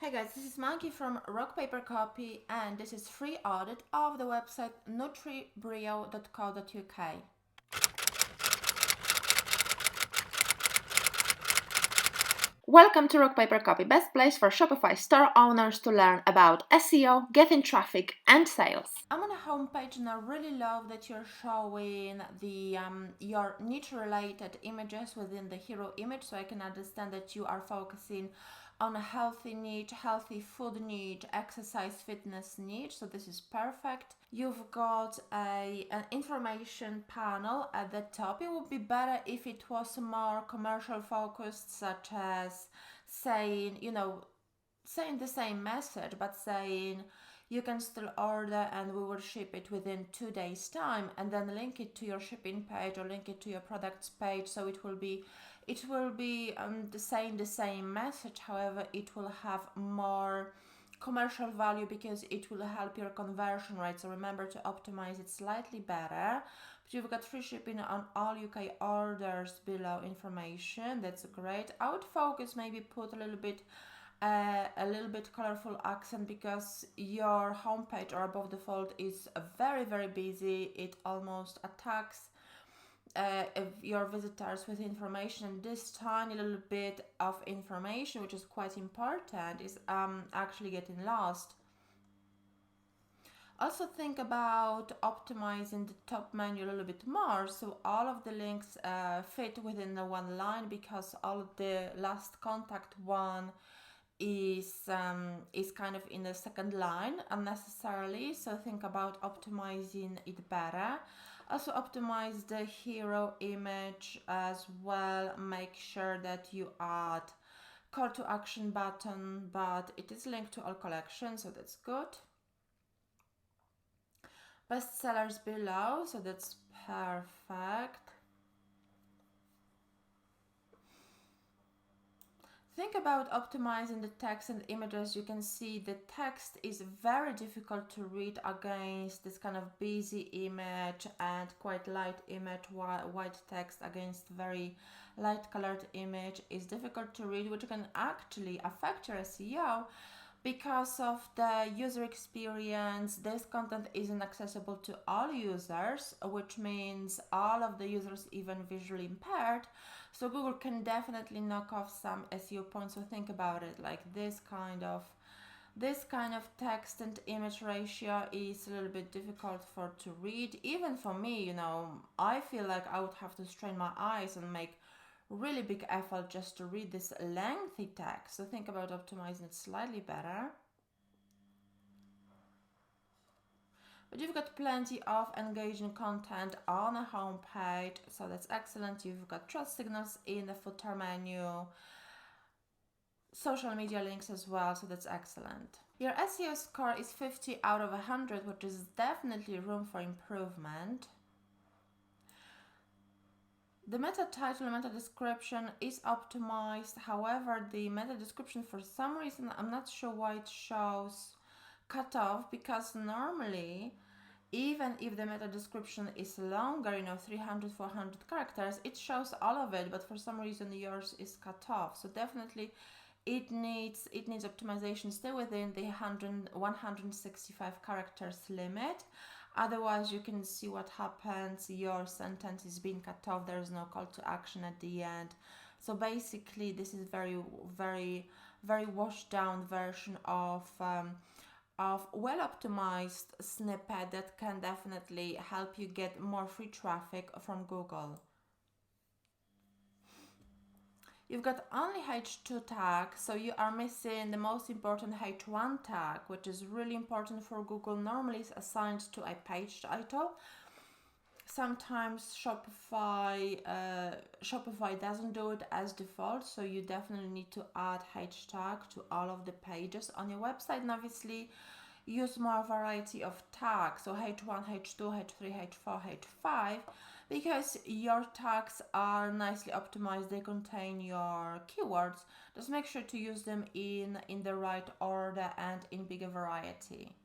Hey guys, this is Monkey from Rock Paper Copy, and this is free audit of the website nutribrio.co.uk. Welcome to Rock Paper Copy, best place for Shopify store owners to learn about SEO, getting traffic and sales. I'm on a homepage and I really love that you're showing the your niche related images within the hero image, so I can understand that you are focusing on a healthy niche, healthy food niche, exercise fitness niche, so this is perfect. You've got an information panel at the top. It would be better if it was more commercial focused, such as saying the same message, but saying you can still order and we will ship it within 2 days time, and then link it to your shipping page or link it to your products page, so it will be the same message. However, it will have more commercial value because it will help your conversion rate, so remember to optimize it slightly better. But you've got free shipping on all UK orders below information. That's great. I would focus, maybe put a little bit colorful accent, because your homepage or above the fold is very, very busy. It almost attacks your visitors with information. This tiny little bit of information, which is quite important, is actually getting lost. Also think about optimizing the top menu a little bit more, so all of the links fit within the one line, because all of the last contact one is kind of in the second line unnecessarily, so think about optimizing it better. Also optimize the hero image as well. Make sure that you add call to action button, but it is linked to all collections, so that's good. Bestsellers below, so that's perfect. Think about optimizing the text and images. You can see the text is very difficult to read against this kind of busy image and quite light image. White text against very light colored image is difficult to read, which can actually affect your SEO. Because of the user experience, this content isn't accessible to all users, which means all of the users, even visually impaired. So Google can definitely knock off some SEO points. So think about it, like this kind of text and image ratio is a little bit difficult to read. Even for me, I feel like I would have to strain my eyes and make really big effort just to read this lengthy text. So think about optimizing it slightly better. But you've got plenty of engaging content on a homepage, so that's excellent. You've got trust signals in the footer menu, social media links as well, so that's excellent. Your SEO score is 50 out of 100, which is definitely room for improvement. The meta title and meta description is optimized. However, the meta description, for some reason, I'm not sure why it shows cut off, because normally, even if the meta description is longer, 300, 400 characters, it shows all of it, but for some reason yours is cut off. So definitely it needs optimization. Stay within the 165 characters limit. Otherwise, you can see what happens. Your sentence is being cut off. There is no call to action at the end. So basically, this is very, very, very washed down version of well-optimized snippet that can definitely help you get more free traffic from Google. You've got only H2 tag, so you are missing the most important H1 tag, which is really important for Google. Normally it's assigned to a page title. Sometimes Shopify doesn't do it as default, so you definitely need to add H tag to all of the pages on your website, and obviously use more variety of tags, so H1, H2, H3, H4, H5, because your tags are nicely optimized. They contain your keywords. Just make sure to use them in the right order and in bigger variety.